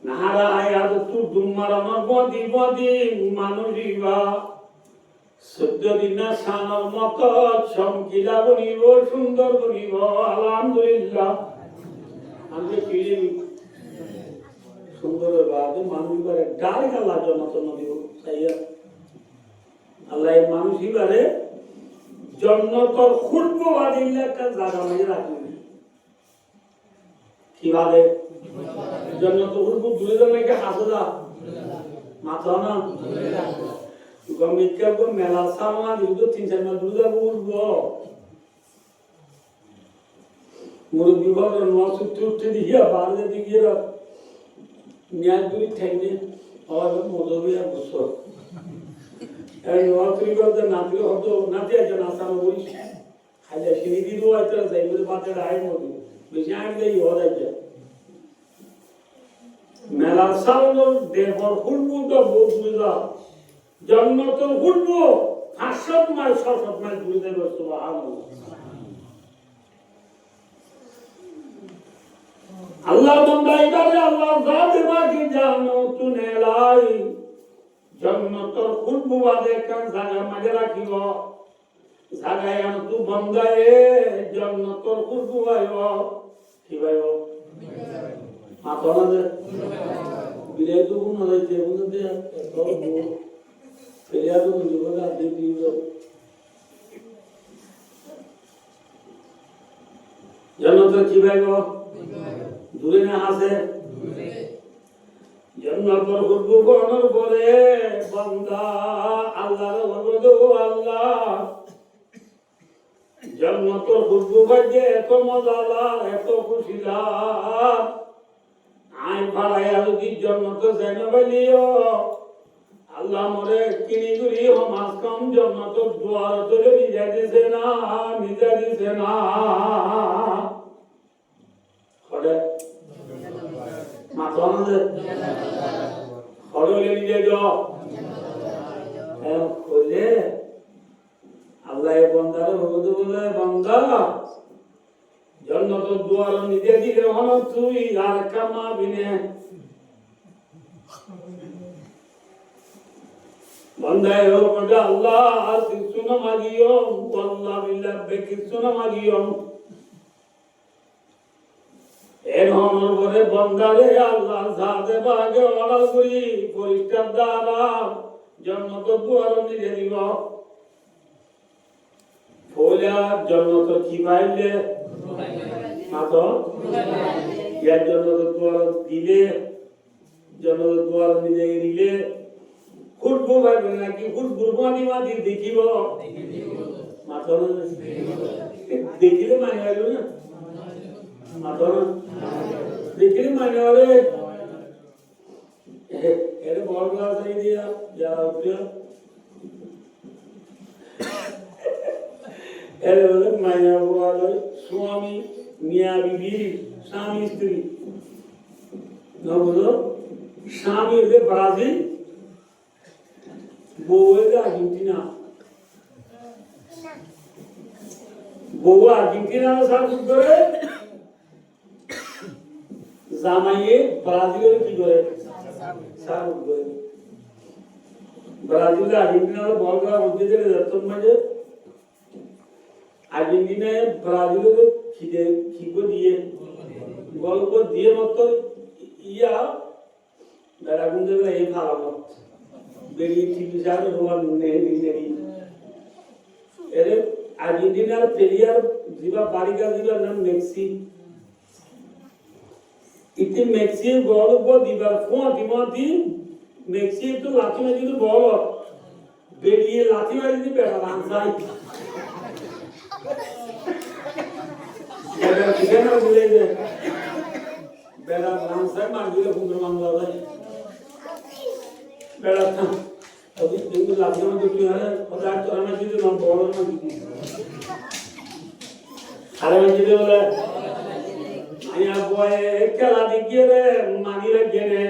নাহারা আয়াত তু দুমারানো বদি বদি মানুষিবা 14 দিন না সানার মত চমকিলা বনিব সুন্দর বনিব আলহামদুলিল্লাহ আমি ফিরে সুন্দর বাদে মানুষ করে ডাইরেক্ট আল্লাহ জান্নাত দিব তাইয়া আল্লাহ মানুষ ইবারে জান্নাতর খুলবো আদিল্লা একটা জায়গা নিয়ে রাখবেন কিভাবে জান্নাত খুলবো দুই জন নাকি হাসদা মাথা না গমিকা গো মেলা সামনা দিও 3-4 মাস দুই যাব উঠবো মুরব্বি বড় নস উঠতে দিয়া বাড়ে দিয়ে নিয়াজুরি ঠেঙ্গে আর মজবিয়া বসো এই নওয়াজুরি করতে নাতি হতো নাতি আছে না সামনে বলি খাইলে সিনি দিও আইতা যাই বলে বাতে রাই মতো বেশি আই দেই ওরা যায় মেলা সামনে দেহর ফুলবু তো বুঝলা জান্নাত ফুলবু 500 মাইল 600 মাইল দূরে যাবে সুবহানাল্লাহ আল্লাহ বান্দা ইবাদে আল্লাহ জাতে বাকি জানো তুনে লাই জান্নাতর খুলবু বাদে কান জায়গা মাঝে রাখিব জায়গায় আন তু বান্দায়ে জান্নাতর খুলবু আইও কি ভাইও মাতনা দে বিলে তো কোন লাইতে বুঝে দে তো ফেরিয়া তো জুগলা দে দিও জান্নাত কি ভাইও দূরে না আছে দূরে জান্নাতের খুশবু বহনের পরে বান্দা আল্লাহর বলদো আল্লাহ জান্নাতের খুশবু বাজে এত মজা লাগ এত খুশি লাগ আই ভাড়ায়া যদি জান্নাতে যাইনা বলিও আল্লাহ মরে কিনি গুরি হমাস কম জান্নাতের দুয়ার ধরে নিজে দিছে না খড়ে মাতন দে খড়ে নিয়ে যাও খোলে আল্লাহ বান্দারে বলে বান্দা জান্নাতের দুয়ার নিজে দিলে হন তুই আর কামাবি না বান্দায় ও বড় আল্লাহ সুনা মাগিও আল্লাহ বিল্লাহ বেকি সুনা মাগিও এর হনর বলে বান্দারে আল্লাহ সাথে বাগে অর্ডার করি পরিষ্কার দ্বারা জান্নাতের দুয়ার নিজে দিব ফোলা জান্নাতের কি পাইলে মাতো ইয়ার জান্নাতের দুয়ার দিলে জান্নাতের দুয়ার নিজে দিলে খুশবু পাইবে নাকি খুশবুর মাদি দেখিব মাতো দেখিলে মানে হইল না মাতো দেখিলে মানে হলে এর বড় ক্লাস হয়ে দিয়া যা উঠিয়া এর বলে মায়া বলে স্বামী মিয়া বিবি স্বামী স্ত্রী না বলো স্বামী হলে ব্রাজিল বউ হলে আর্জেন্টিনা বউ আর্জেন্টিনা সাপোর্ট করে জামাইয়ে ব্রাজিলের কি করে সাপোর্ট করে ব্রাজিলে আর্জেন্টিনার বল খেলা বলতে গেলে যতন মাঝে আর্জেন্টিনায় ব্রাজিলের খিগো দিয়ে গল্প দিয়ে মত ইয়া বেড়াগুন দেবে এই ভালো মত বেরিয়ে ঠিক যাবে রোমান নেই এর আর্জেন্টিনার প্লেয়ার দিবা বাড়িকা দিবা নাম মেক্সি ইতে মেক্সি গল্প দিবা ফোঁটি মেক্সি তো লাঠি মারি তো বল বেরিয়ে লাঠি মারি দি বেড়া লাঞ্চাই বেড়া ঠিকানা বলে দে বেড়া লাঞ্চাই মার দিলে সুন্দর মামলা যায় বেড়া अभी देखो लाजियों में जो है पता है तो हमें चीज़ ना बोलो ना अरे मैं चीज़ बोला आया बोए क्या लादी किए रे मानी रे किए रे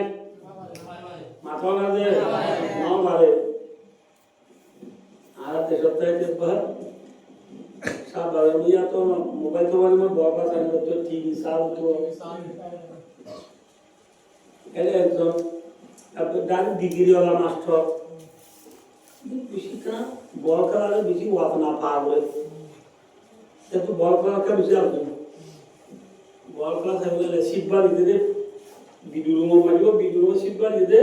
माथो ना दे नौ बारे आते सबसे जब बाहर सब बारे में या तो मोबाइल तो वाले में बहुत बार सारे तो टीवी साल तो এর একজন ডাক ডিগ্রিওয়ালা মাস্টার বেশি না বল খেলারে বেশি ওয়াত না পারবে কিন্তু বল খেলাকে বেশি আলোচনা বল খেলা থাকলে শিববা দিতে বিদুরুমো মারিব বিদুরুমো শিববা দিতে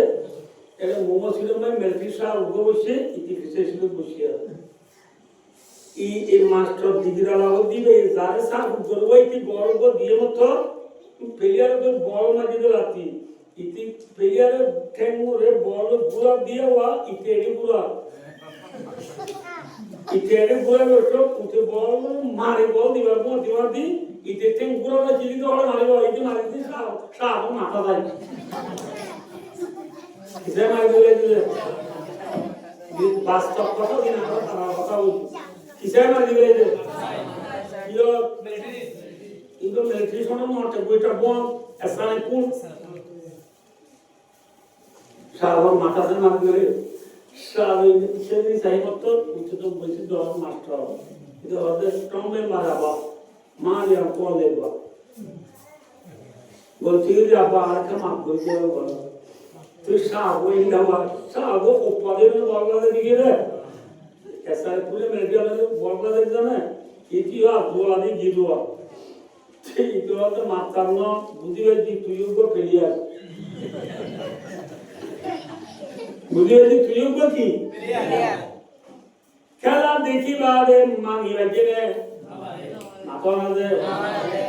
এটা মোমো ছিল মানে মেলটি সার উঠে বসে ইতি ফিসে ছিল বসিয়া এই মাস্টার ডিগ্রিওয়ালা দিবে যারে সার করবো ইতি বড় দিয়ে মতো প্লেয়ার তো বল না দিতে রাতি ইতি প্লেয়ার ঠেঙ্গুরে বল পুরা দিয়ে ওয়া ইতেরি পুরা ইতেরি পুরা তো উঠে বল মারে বল দিবার পর দিবার দি ইতে ঠেঙ্গুরা না চিলি তো হলে মারিব ইতে মারি দি সাপ মাথা যায় ইতে মারি বলে দিলে বাস্তব কথা দিন আমরা তার কথা বলছি কিসে মারি দিলে যে ইয়ো ইndo military sono morte boita bom essa é cool সারা মাথাতে না করে সারা সেদিন সাই মত উঠে তো বলছি দশ মাস্টার এটা ওদের টমে মারাবা মারিয়া কোলে বা বলছি যে আবার আরেকটা মাপ বলছে বলো তুই সাগো ইন্দাবা সাগো ওপাদের বলগাতে দিকে রে এসা পুলে মেডিয়ালে বলগাতে জানে ইতিহাস বলা দি গিদুয়া সেই তো মাতান্ন বুঝিবে যে তুইও প্লেয়ার বুঝিবে যে তুইও কি খেলা দেখিবারে মানি রাখে রে মাতানো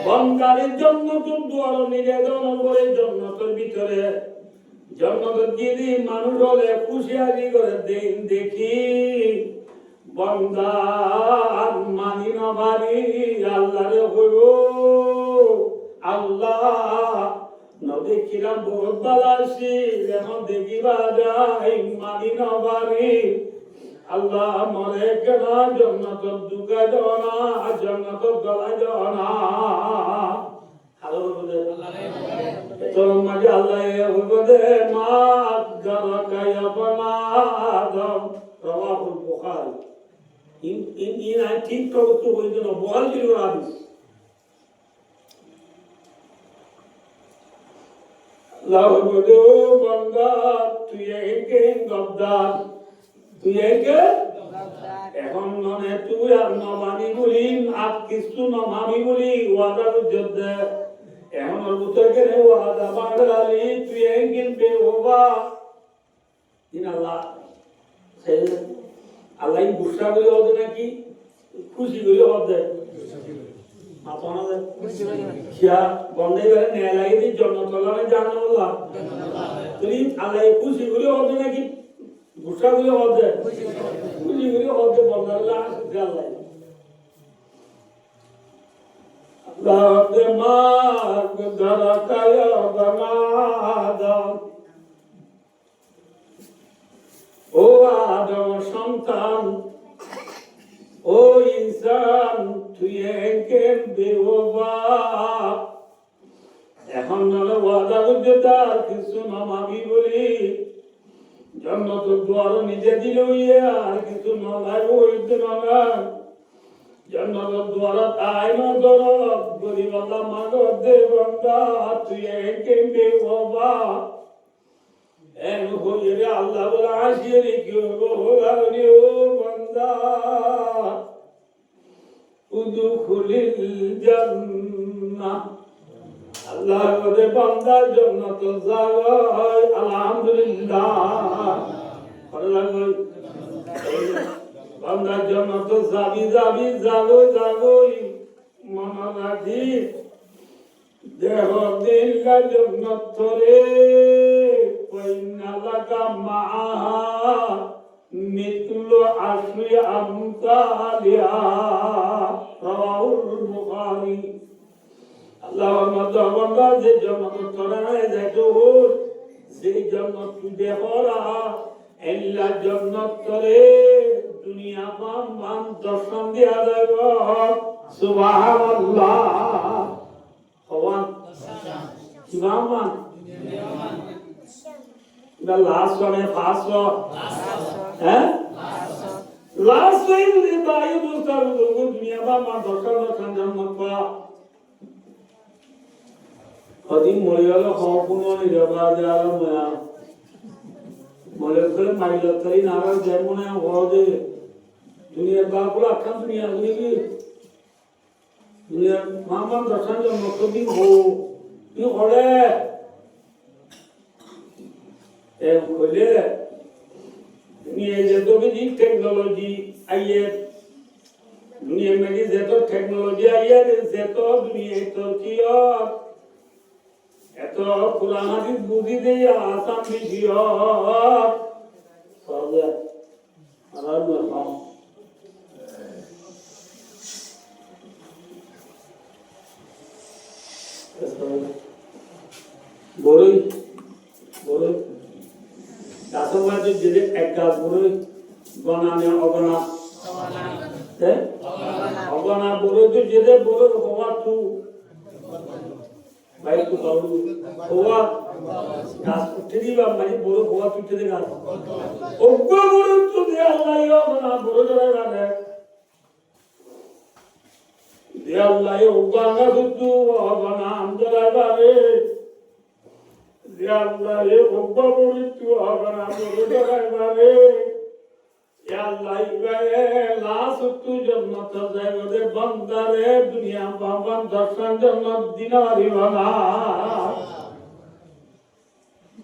বন্দারের জন্য তোর দুয়ার নিবেদন করে জন্য তোর ভিতরে জন্ম যদি মানুষ হলে খুশিয়ারি করে দিন দেখি বন্দার মানি না ভারি আল্লাহরে হইব আল্লাহ নদেখিলাম বহুত বালাসি এখন দেখিবা যাই মানি না ভারি আল্লাহ মনে কেনা জন্নত দুঃখে জনা জন্নত গলায় জনা হ্যালো তোর মাঝে আল্লাহ হইব দে মা গরকায় বনাদম রাওয়াহুল Bukhari in I think to with the ball you rabis Allah bodo banda tu yeke gabdar tu yeke এখন ননে তুই আর নমানি বলি আপ কিছু নমামি বলি ওয়াদা যুদ্ধ এখন ওর বুতকে রে ওয়াদা বাঙালি তুই একদিন বেওবা দিন আল্লাহ সেই আল্লাহ গুসা করে হবে নাকি খুশি করে হবে মাতানা দে কিয়া বন্ধে করে নেয়া লাগে দি জন্য তলারে জানো আল্লাহ তুই আল্লাহ খুশি করে হবে নাকি গুসা করে হবে খুশি করে হবে বন্দাল্লাহ আসে আল্লাহ আল্লাহ দে মা গদরা কায়া বানাদা ও আদম সন্তান ও ইনসান তুই একে বেওবা এখন নলে ওয়াদা করতে তার কিছু নামাবি বলি জন্নত দ্বার নিজে দিল আর কিছু নলাই হইতে নলা জন্নত দ্বার তাই নদর গরিব আল্লাহ মাগর দে বন্দা তুই একে বেওবা en hoyere Allah wal ashiri kyugo hogarni o banda udkhulil jannah Allah ode banda jannat jagay alhamdulillah Allah banda jannat jabi jabi jago jagoy manadi deho dil ka jannat thore وإن لك معها مثل عشر أمثالها رواه البخاري اللهم دعونا زي جنة الطرائع زي دور زي جنة دهورا إلا جنة الطريق دنيا بام درشن ديا دعوة سبحان الله خوان سبحان the last one and first one last one the bayu dostar logo duniya ba ma dokar na khanjam makwa Hadi Moyala Hopun Rabadara Molecular Milatari Nara Germana Wode Dunia Bakula Company Agri Dunia Mama Dasan Mokobi Ho You Hole Hole Dunia Dobi technology Ayet Dunia Medi Zeto technology Ayet Zeto Dunia Turkey এত পুরাণাদি বুদ্ধি দিয়ে আসাম বিষয় সহজে আরাম নাও বড়ই বড়ই আসলে যদি একটা বড়ই গণানে অগণা অগণা বড়ই তো যেতে বড় হওয়া তু Baik tu tahu bahwa gas putri bang mari boro bahwa putri de gas. Ogba boro tu dia Allah yo mana boro jara jara. Dia Allah yo ogba na tu mana amjara jara. Dia Allah yo ogba boro tu mana boro jara jara. Ya Allah ibae las tu jannat zaide bandare dunia baban darshan jannat dinari wala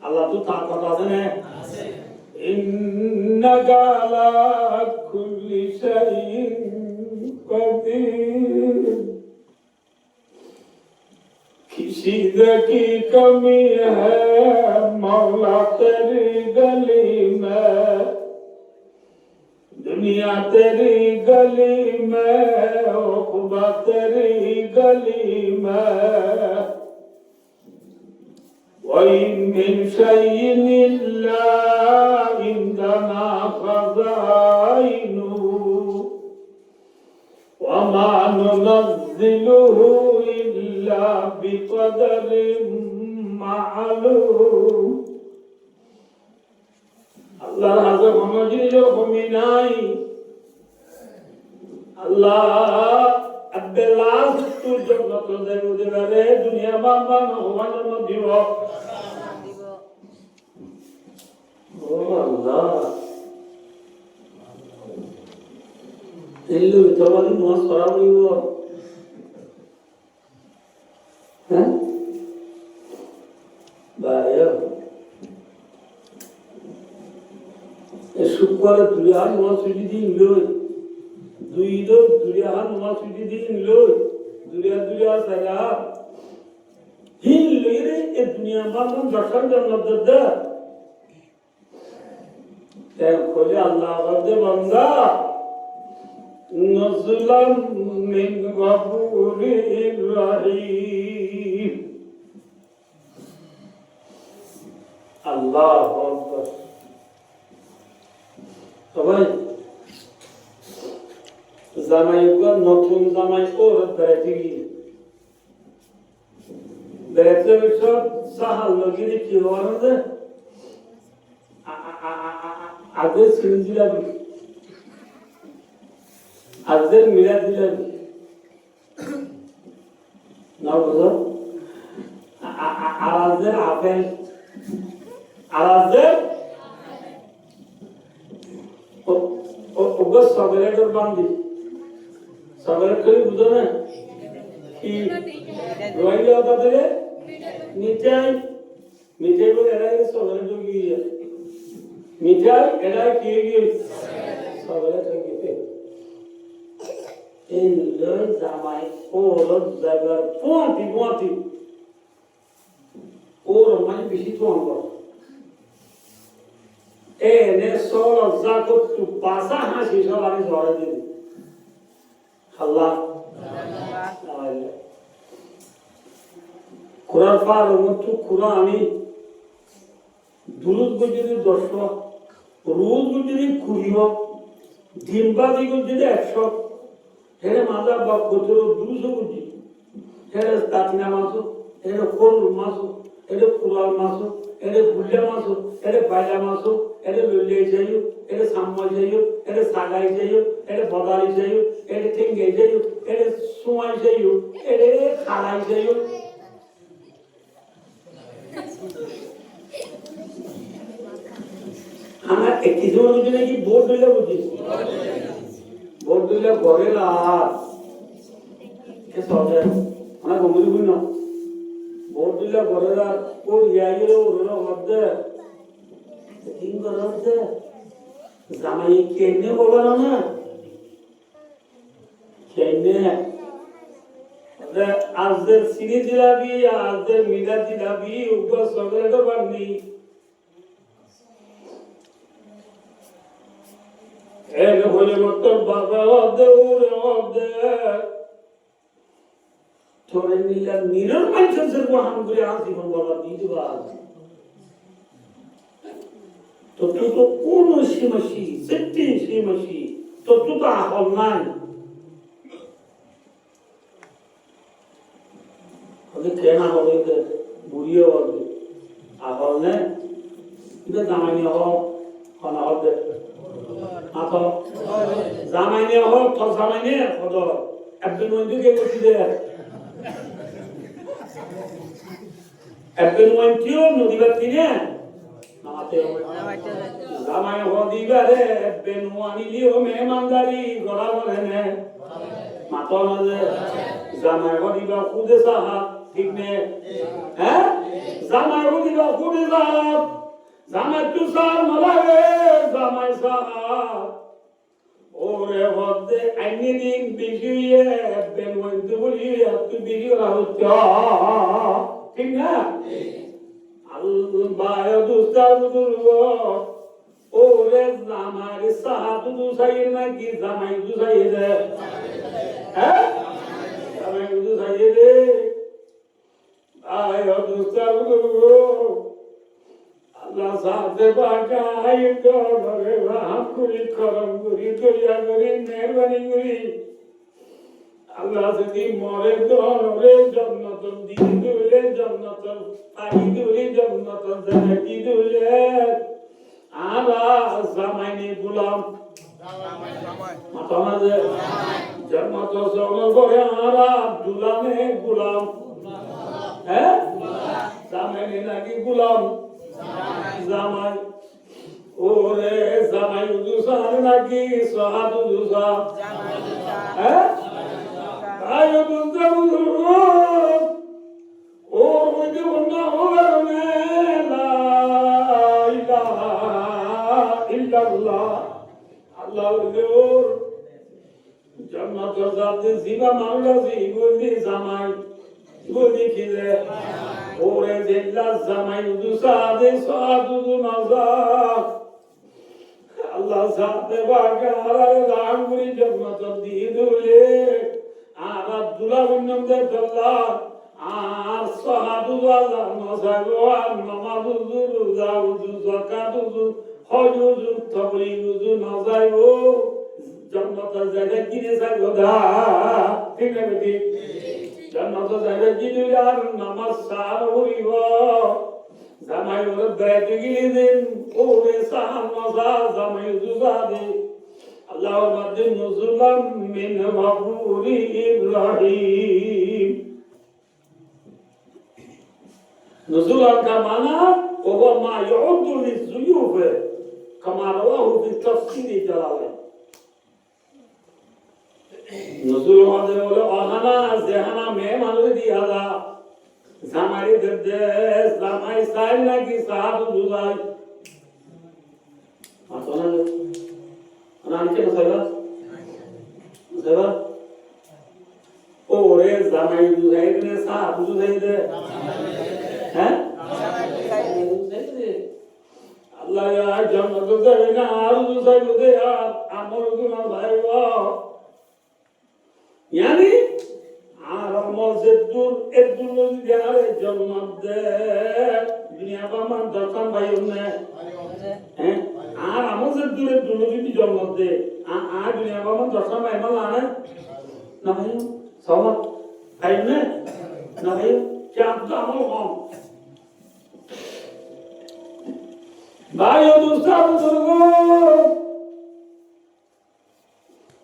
Allah tu taqat adane innaka ala kulli shay'in qadir किसी की कमी है मौला तेरी गली में दुनिया तेरी गली में खुदा तेरी गली में وإن من شيء إلا عندنا خزائنه وما ننزله إلا بقدر معلوم Allah Azza wa Jalla Huminai Allah Abdelas tu jannat zaru devare dunia bamba hovan no divo Oh Allah Illu tawali no sarawiwo Bahaya Shukar Durian was reading low. Do either Durian was reading low. Duria Saga. He laid a Dunia Bam Dasan of the dead. Then Koya Allah of the Banga Nuzulam min Gaburi Rahim Allah Akbar. সবাই জামাইগুলো নতুন জামাই ওর বেড়াতে গিয়ে বেড়াতে সব সাহাল লগিয়ে কি হওয়ার আগে সিন দিলাবি আজদের মিলা দিলাবি না বুঝো আজদের আপেল আজদের ওগো সবেরে তোর বান্দি সবেরে কই বুঝো না কি রইল তাদের মিঠাই মিঠাই বলে এরা সবেরে তো গিয়ে মিঠাই এরা কি গিয়ে সবেরে তো গিয়ে এই লই জামাই ওর জায়গার পঁতি ওর মানে বেশি তো অঙ্ক ne solo zago tu pasa ha shi sholari zore din Allah Quran par mutu Qurani durud gojiri 100 roz gojiri 20 dimbadi gojiri 100 here maza ba gotoro 200 goji here tatina maso here kol maso here Quran maso here bulla maso here baila maso here lolle jayu here samma jayu here sagai jayu here bodari jayu here tinge jayu here sumai jayu here khalai jayu একটি সময় বুঝি নাকি vote দিলে বুঝিস vote দিলে ঘরে লাভ সহজে অনেক গম্ভীর বুঝি না ভোট দিলে ঘরে লাভ ওর ইয়া গেলে ওর মধ্যে তিন ঘর হচ্ছে জামাই কেনে বলবে না কেনে আজদের সিনি জিলাবি আজদের মিঠা জিলাবি উপর চকলেটও পাননি এক হলে মতো বাবা অর্ধে ওরে অর্ধে থোড়ে নিলা নিরর মানুষের বহান করে জীবন বাবা দিয়ে দেবা তো তুই তো কোন সীমাসি সেটি সীমাসি তো তুই তো আহল নাই ওকে কেনা হবে বুড়িও হবে আহল নে কিন্তু জামাইনি হোক খানা হবে আতো জামাইনি হোক তো জামাইনি কত একদিন মন্দিরকে করছি দে একদিন মন্দিরও নদীবার কিনে জামাই হদিবারে বেনুয়ানি লিও মেহমানদারি গলা বলে নে মাতো না যে জামাই হদিবা খুদে সাহা ঠিক নে হ্যাঁ জামাই হদিবা খুদে সাহা জামাই তুষার মালাগে জামাই সাহা ওরে হদে আইনি দিন বিজুয়ে বেনুয়ানি বলি তুই বিজু রাহুত ঠিক না বায়ো দুস্তাবুদুরো ওরে জামাই সাহাবু দুসাইর নাকি জামাই দুসাইর হ্যাঁ জামাই দুসাইর বায়ো দুস্তাবুদুরো আল্লাহ সাথে বাগাই করে রাম করি করম করি দয়া করি মেহরবানি করি আল্লাহ যদি মরে দরে জন্নত দিয়ে দিলে জন্নত পাই দিলে জন্নত জানাই দিলে আলা জামাইনি গুলাম মাতানা যে জন্নত সরল করে আলা দুলামে গুলাম হ্যাঁ জামাইনি নাকি গুলাম জামাই ওরে জামাই দুসার নাকি সাহাদু দুসা হ্যাঁ আয়ো দুজাবুদুরো ওর মধ্যে বন্যা হবে লা ইলাহা ইল্লাল্লাহ আল্লাহর ওর জান্নাতের জাতে জিবা মাওলাজি বলি জামাই বলি খিলে ওরে জেল্লা জামাই দুসাদে সাদু নাজাত আল্লাহ সাথে বাগা রাঙ্গুরি জান্নাত দিয়ে দিলে আর আব্দুল্লাহ বিন আব্দুল্লাহ আর সাহাবুল্লাহ নসাগো আর নামাজুজুর দাউজু যাকাতুজু হজুজু তাবলিগুজু নজাইও জান্নাতের জায়গা কিনে যাইও দা ঠিক না বেটি জান্নাতের জায়গা কিনে আর নামাজ সার হইব জামাই ওর বেড়াইতে গিয়ে দিন ওরে সাহান নজা জামাই জুজাদে আল্লাহর মাঝে নজুলাম মিন গফুরির রহিম নজুলাম কা মানা ওয়া মা ইউদু লিযুয়ুফ কামা রাওয়াহু ফি তাফসীর জালালাইন নজুল মাঝে বলে আহানা জাহানা মেহমানরে দিয়ালা জামাই দে জামাই সাই নাকি সাহাবু দুলাই মাতনা নামকে নসাইবা নসাইবা ওরে জামাই দুলাই নে সাহাবু দুলাই দে হ্যাঁ আল্লাহ ইয়া জান্নাত যাবে না আর দুলাই দে আমল গুনাহ ভাইবা यानी আর মসজিদুর একদুল দিয়ারে জান্নাত দে দুনিয়া বামান দরকার ভাইও না হ্যাঁ আর মসজিদুর একদুল দি জান্নাত দে আর দুনিয়া বামান দরকার ভাই না না ভাই সওয়া ভাই না না ভাই চাপ তো আমল কম ভাইও দুসার দুর্গ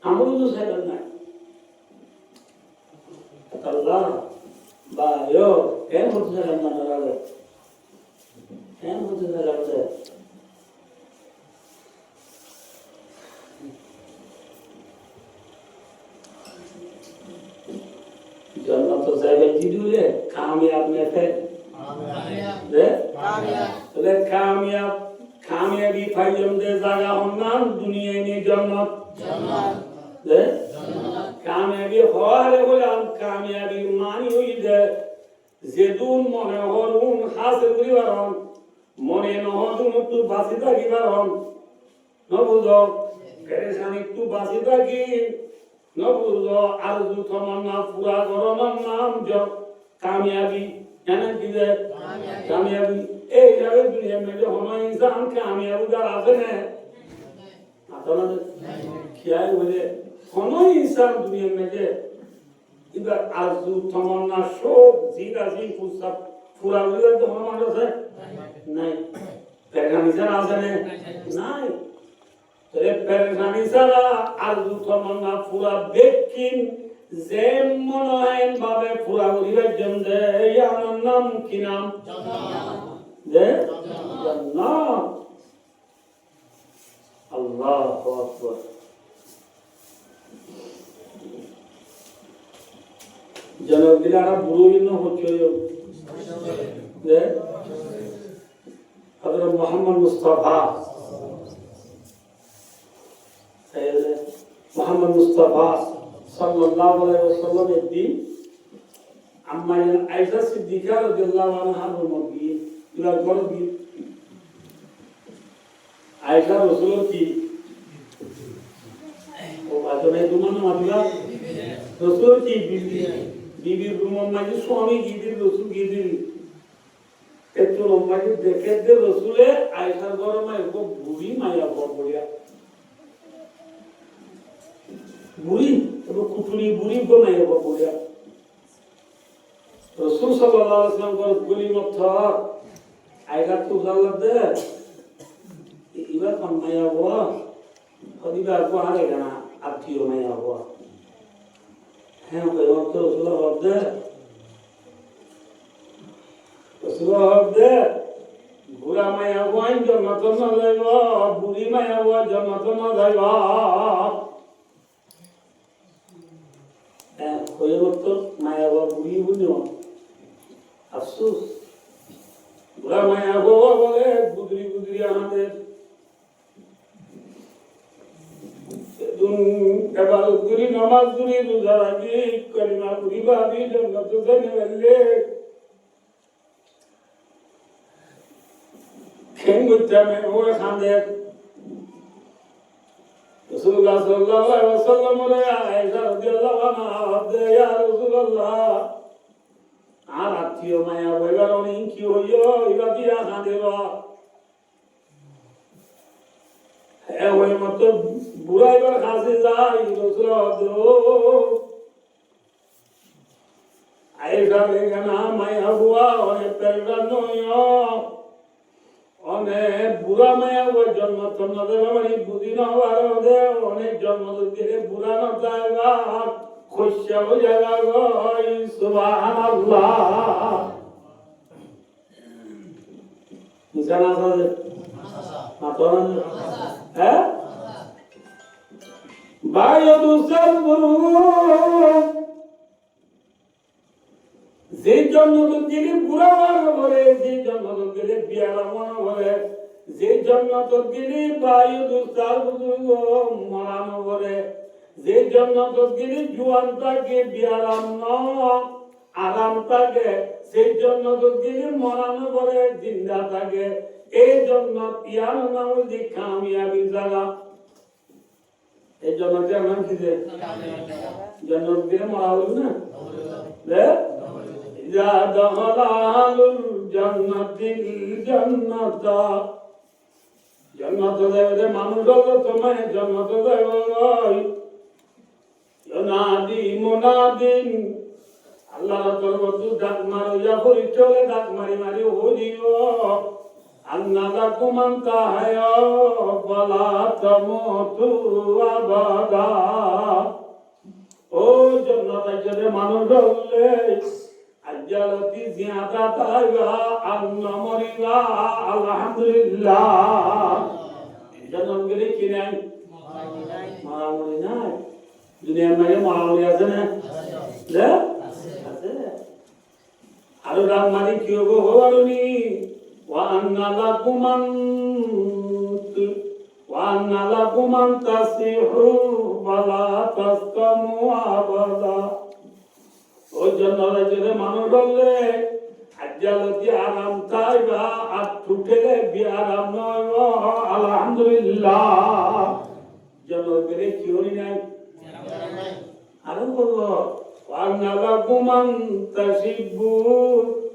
আমল তো সাইড না Allah bayo em hutse ramana rale em hutse ramse দিলে কামিয়াব নেফে দে তাহলে কামিয়াবি পাইজম দে জায়গা হন্নান দুনিয়ায় নিয়ে জন্নত দে কামিয়াবি হওয়ারে বলে কামিয়াবি মানি হই দে যেদুন মনে হরুন হাসিল করিবারন মনে নহদুন একটু বাঁচি থাকিবারন নবুঝ পেরেশানি একটু বাঁচি থাকি নবুঝ আরজু তমান্না পুরা করণের নাম কামিয়াবি জানেন কি যে কামিয়াবি এই যাবে দুনিয়া মেলে হনো ইনসান কামিয়াবি যার আছে না আপনাদের খেয়াল বলে হনো ইনসান দুনিয়া মেলে এবার আরজু তমান্না সব জিগাজি পুসব পুরা হয়ে তো হনো মানুষ আছে নাই পেরেশানি যারা আছে না নাই তবে পেরেশানি ছাড়া আরজু তমান্না পুরা বেকিন যে মনে হয় ভাবে পুরা করিবার জন্য আমার নাম কি নাম যে জান্নাত আল্লাহু আকবার জনগিলারা বুড়ো ইন্ন হচ্ছে যে হযরত মুহাম্মদ মুস্তাফা মুহাম্মদ মুস্তাফা সাল্লাল্লাহু আলাইহি ওয়াসাল্লাম একদিন আম্মা আয়েশা সিদ্দিকা রাদিয়াল্লাহু আনহার মধ্যে ইলা গরবি আয়েশা রাসূল কি ও আদমে দুমান মাদিলা রাসূল কি বিবি রুমম মাঝে স্বামী গিদির রাসূল গিদির এত লম্বাকে দেখে দে রাসূলে আয়েশার গরমে ও বুড়ি মায়া বড়িয়া বুড়ি তো কুটুনি বুড়ি বানাই হবে বলিয়া রাসূল সাল্লাল্লাহু আলাইহি ওয়াসাল্লাম কর গলি মথা আইলা তো জাল্লা দে ইবা কোন মায়া হওয়া হদিবা কো আরে গানা আত্মীয় মায়া হওয়া হ্যাঁ কই তো রাসূল দে রাসূল দে বুড়া মায়া হওয়া জন্নত না যাইবা বুড়ি মায়া হওয়া জন্নত না যাইবা হয়ে মতো মায়া বাবা বুড়ি বুঝো আফসোস বুড়া মায়া বাবা বলে বুদরি বুদরি আমাদের এবার গুরি নামাজ গুরি রোজা রাখি কলিমা গুরি ভাবি জন্নত জানে বললে খেঙ্গুতে আমি ও খান্দে রাসূলুল্লাহ সাল্লাল্লাহু আলাইহি ওয়াসাল্লাম বলে আয়েশা রাদিয়াল্লাহু আনহা ইয়া রাসূলুল্লাহ আর আত্মীয় মায়া বইবার অনেক কি হইও ইবা দিয়া খাদেব এ ওই মত বুড়াইবার কাছে যাই রাসূল আয়েশা লেগানা মায়া বুয়া অনেক পেরগান নয় অনেক বুড়া মায়া ওই জন্ম তন্ন দেবে মানে বুঝি না হওয়ার দে অনেক জন্ম দিলে বুড়া না জায়গা খুশিয়া হয়ে যাবে গই সুবহানাল্লাহ নিশানা আছে মাতন হ্যাঁ বায়দু সালবুরু যে জন্ম দিলে বুড়া মনে বলে যে জন্ম দিলে বিয়ারা মনে বলে যে জন্ম দিলে বায়ু দুস্তার বুজুর্গ মরানো বলে যে জন্ম দিলে জুয়ান থাকে বিয়ারাম ন আরাম থাকে সেই জন্ম দিলে মরানো বলে জিন্দা থাকে এই জন্য পিয়ার নাম দি কামিয়াবি জায়গা এই জন্য নাম কি জন্ম দিলে মরা হলো না ইয়া দখলালুল জান্নাতিল জান্নাতা জান্নাত দেবে মানুষ তোমায় জান্নাত দেবে ইউনাদি মুনাদিন আল্লাহর তরফে ডাক মারো ইয়া পরিচয় ডাক মারি মারি হইও আন্নালাকুম আনতা হায়া ওয়ালা তামুতু আবাদা ও জান্নাত যাবে মানুষ হলে আজ্জালতি জিয়াদাতা আন্নামরিবা আলহামদুলিল্লাহ জান্নাত গেলে কি নাই মারামরি নাই দুনিয়ার মাঝে মারামরি আছে না আছে আর রামানি কি হবো হবারুনি ওয়ান্নালা কুমান তাসিহু ওয়ালা তাসকামু আবাদা ওই জন্য যদি মানুষ বললে আজ্জালতি আরাম তাইবা আর ঠুকেলে বিআরাম নয় আলহামদুলিল্লাহ জন্য বেরে কি হরি নাই আরাম বলবো ওয়ান্নালা কুমান তাসিবু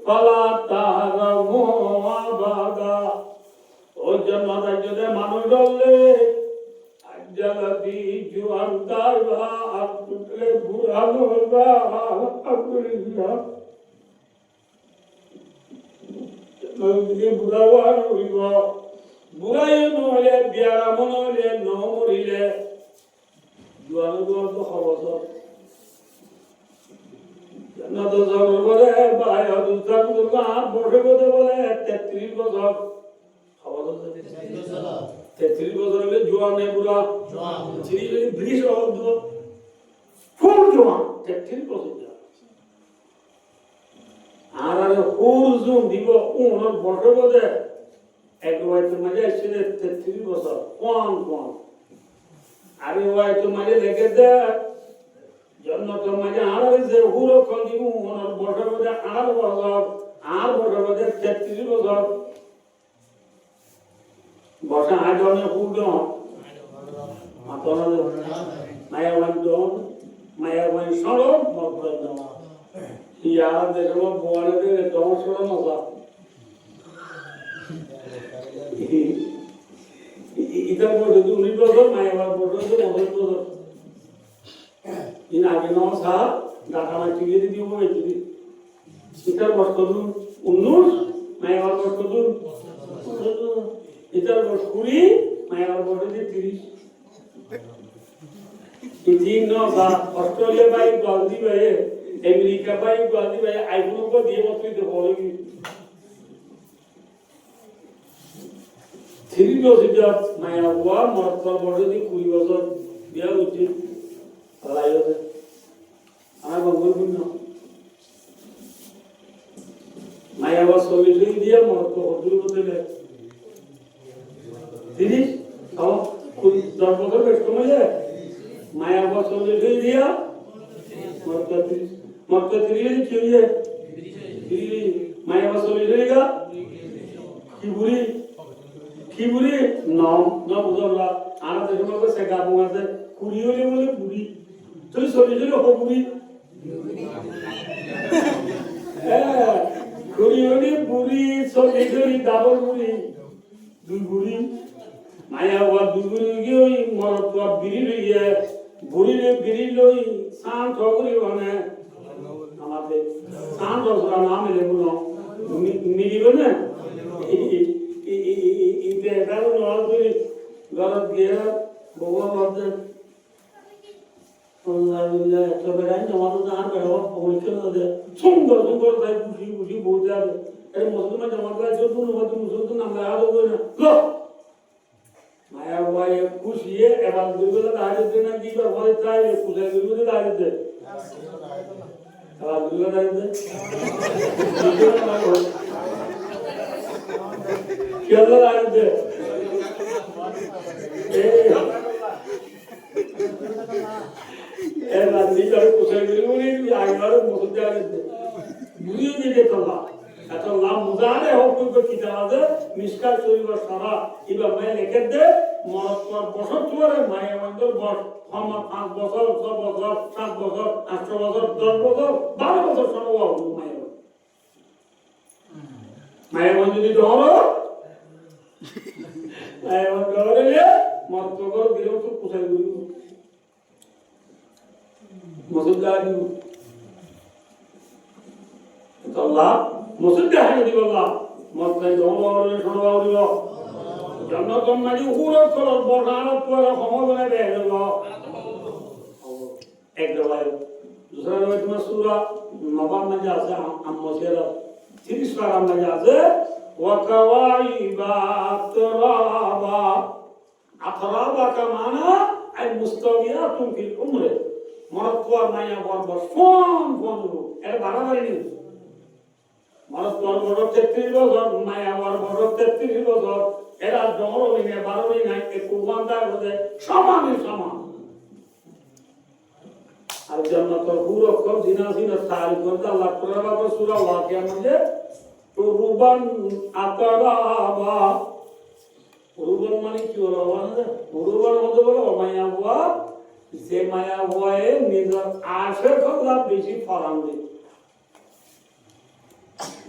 ওয়ালা তাহরামু আবাদা ওই জন্য যদি মানুষ বললে আজ্জালতি জুয়ান তাইবা আর ঠুকেলে বুড়ানো আলহামদুলিল্লাহ বুড়াওয়ার হইব বুড়াই নহলে বিয়ারাম নহলে নমরিলে জোয়ানো তো খবর জান্নাত জরুর বলে ভাই দুস্তার দুর্গা বসে বসে বলে 33 বছর খবর 33 বছর হলে জোয়ান নেই বুড়া জোয়ান চিনি ব্রিজ হদ ফুল জোয়ান 33 বছর আর হুরজুম দিব ওনার বসে বসে একবার তো মাঝে এসেছিল 33 বছর কোন আরে ওই তো মাঝে লেগে দে জন্য তো মাঝে আর যে হুরো কোন দিব ওনার বসে বসে 8 বছর আর বসে বসে 33 বছর বসে আজনে হুরো মাতনা মায়াবান সরব মকবুল নামা ইয়ার দেখো বড়দের দমসরা মজা ইটা বড় 19 বছর মায়াবার বড় 19 বছর ইন আগে নাও সা ঢাকা মাটি দিয়ে দিও বইতি ইটার বয়স কত 19 মায়াবার বয়স কত ইটার বয়স 20 মায়াবার বয়স 30 তিন নো সা অস্ট্রেলিয়া বাই গলদি বাই अमेरिका भाई गांधी भाई आईफोन को दिए मत भी बोलेगी थ्री बजे जब मैं हुआ मरतल बड़े दी कुड़ी बजर बिया उचित लाइव है आना बंगल बुना मैं आवाज सोवी सोवी दिया मरतल होटल बदले ले थ्री आओ कुछ दर बदल बेस्ट में जाए मैं आवाज सोवी सोवी दिया मरतल थ्री मक्का तिरिले क्यों है तिरिले माया बसोली रहेगा किबुरी नाम ना बुझला आना देखो को से गाबुआ से कुरियोले बोले बुरी तो सोली हो बुरी कुरियोले बुरी सोली डाबल बुरी दुई बुरी माया वा दुई बुरी गई मरतवा बिरी रही है बुरी ने बिरी लोई शांत हो गई वने আমাদের শান্ত ওরা নাম এলে বলো মিলিবে না ইতে দাও নল করে গরত গিয়ে বউয়া বলতে আল্লাহ তো বেরাই নামাজ না করো পরীক্ষা দে সুন্দর তাই খুশি বলতে হবে এই মুসলমান জামাত গায় যত মুসলমান নাম লাগা হবে না লো মায়া ভাই খুশি এবার দুবেলা দাঁড়িয়ে না কি বা ভয় চাই খুশি দুবেলা দাঁড়িয়ে alhamdulillah dayde kiyalla dayde nandi jar kusagiruni ayar mudare buriyo de tolla atalla mudare hokku ko kitabe mishkat shoriba sara iba may lekede মরতর বছর ধরে মায়া মন্দির বর আমার 5 বছর 6 বছর 7 বছর 8 বছর 10 বছর 12 বছর সময় হলো মায়া মন্দির ধরো মায়া মন্দির ধরে মরতর দিও তো পুষাই দিও মসজিদানি তো আল্লাহ মসজিদানি দিও আল্লাহ মসজিদ ধরো শোনাও দিও জন্নতম মাঝে উড়ো করো বড়ানো পরে সমবনে বেরল এক দলাই दूसरा में तुम्हारा सूरा नबा में जासे हम मसेरा 30 पारा में जासे वकवाइबा तराबा अतराबा का माना ay mustawiyatum fil umr মরতওয়ার মায়া বরবর ফোন লো এর বাড়াবাড়ি নেই মানুষ তোর বড় 33 বছর মায়া বড় 33 বছর এরা জমরমি নেই 12 নাই 21 ঘন্টার মধ্যে সমান আর জান্নাতুল হুর অক্ষর জিনা জিনা তারিখ করতে আল্লাহ তাআলা তো সূরা ওয়াকিয়ার মধ্যে রুবান আতারাবা রুবান মানে কি হলো রুবান মধ্যে বলো মায়া হুয়া যে মায়া হুয়ায়ে নিজের আশের কথা বেশি ফরাম দেয়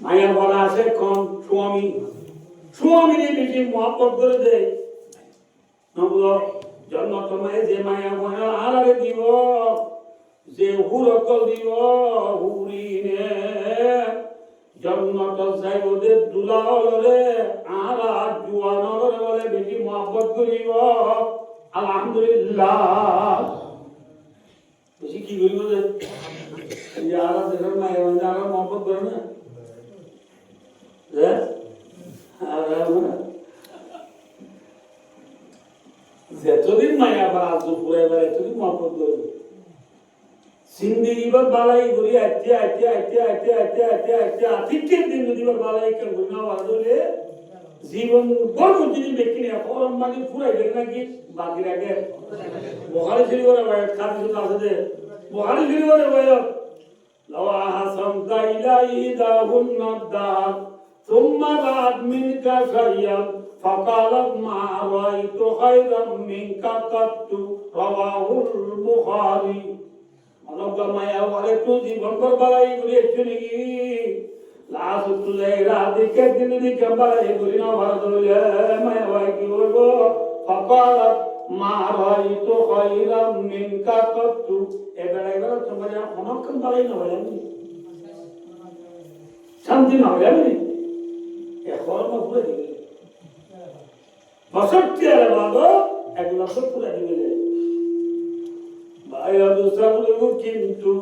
মায়া বলা আছে কোন স্বামীর বেশি মহব্বত করে দেয় নবুলো জান্নাতুল মায়ে যে মায়া হুয়া আলারে দিব যে হুরকল দিব হুরিনে জান্নাত যাইবদের দুলাওরে আরা জুয়ানরে বলে বেশি মহব্বত করিব আলহামদুলিল্লাহ বেশি কি করিব যে যারা দেখেন না এমন যারা মহব্বত করে না যতদিন মায়া বা আজ পুরে এবার এতদিন মহব্বত করবে জিন্দেগি বালাই করি আতিথ্যের দিন যদি বালাই কেন করি না হলে জীবন বড় যদি ব্যক্তি নেই ফরম মানে পুরাই দেখ নাকি বাকি রাখে বহারি ফিরি করে ভাই খাদি শুধু আছে যে বহারি ফিরি করে ভাই লওয়া হাসাম তাইলাই দাহুন নাদার ثم بعد منك شيئا فقالت ما رأيت خيرا منك قط رواه البخاري অনগ্র মায়া ওরে তো জীবন বালাই করে চলে গি লাশ তুলে রাধিকে দিন দিকে বালাই করে না ভারত হইলে মায়া ভাই কি বলবো ফকালাত মা রাইতু খায়রাম মিনকা কত্তু এবারে তোমার অনক্ষম বালাই না হইলে শান্তি না হইলে এখন না পুরো দিবে বসতি আর বাবা একলা তো পুরো দিবে ভাই দুসরু কিন্তু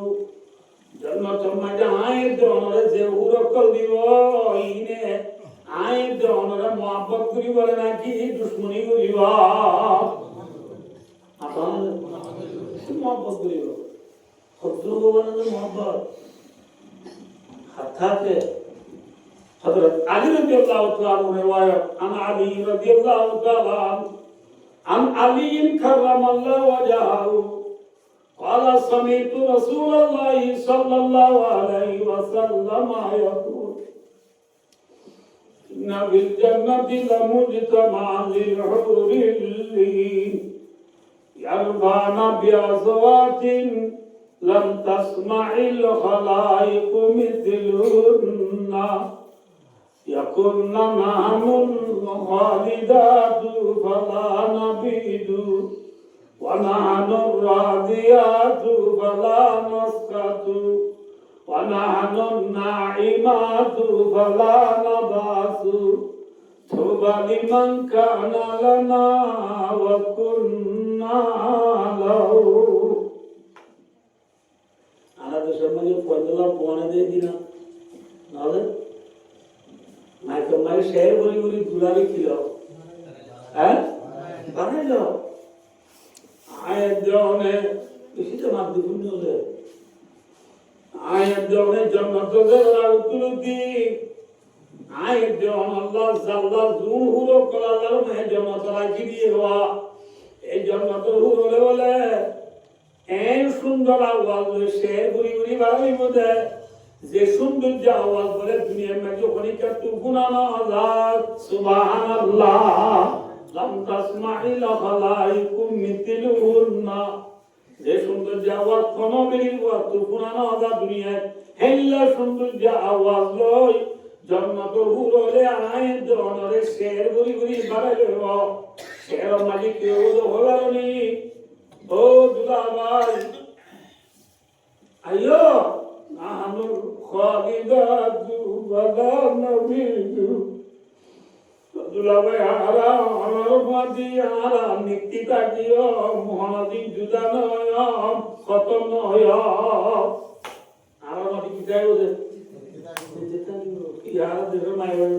জান্নাতুল মাঝে আয়ের দনরে যে উরকল দিব ইনে আয়ের দনরে মোহাব্বত করি বলে নাকি দুশমনি করিব আপন মোহাব্বত করিব শত্রু বলে মোহাব্বত হাতে حضرت علي رضي الله تعالى عنه رواية عن علي رضي الله تعالى عنه عن علي كرم الله وجهه قال سمعت رسول الله صلى الله عليه وسلم يقول إن في الجنة لمجتمع للحور اللين يرفعن بأصوات لم تسمع الخلائق مثلهن يكن نعم الخالدات فلا نبيد ونحن الراضيات فلا نسخط ونحن الناعمات فلا نبعث طوبى لمن كان لنا وكنا له أنا تسمعني فضلا بوانا دي دينا نعم মাইকে শেয়ার বলি বলি দুলারি ছিল হ্যাঁ বানাইল আয়ের জনে বেশি তো মাপ দিবুন হলে আয়ের জনে জান্নাতের রাউতুলতি আয়ের জন আল্লাহ জাল্লা জুহুর কলালার মে জান্নাত রাখি দিয়ে হওয়া এই জান্নাতের হুর বলে এই সুন্দর আওয়াজ শেয়ার বলি বলি বাড়াইব দে যে সৌন্দর্য আওয়াজ বলে দুনিয়ার মাঝে খনিকা তুফুনানা আযাব সুবহানাল্লাহ লাম তাসমাইল খালাইকুম মিথলুহুন্না যে সৌন্দর্য আওয়াজ কোন বেরিব তুফুনানা আযাব দুনিয়ায় হেল্লা সৌন্দর্য আওয়াজ লই জান্নাতুল হুর হলে আয় দনরে শের গুরি গুরি বাড়াইল শের মালিক কেউ তো হলানি ও দুলাভাই আইয়ো نحن الخالدات ولا نبيد দুলাভাই হারা আমার মাঝে হারা নিত্যিতা দিও মহানদী জুদা নয় কত নয় আমার মাঝে কি চাই ওদের কি হারা দেশের মায়ের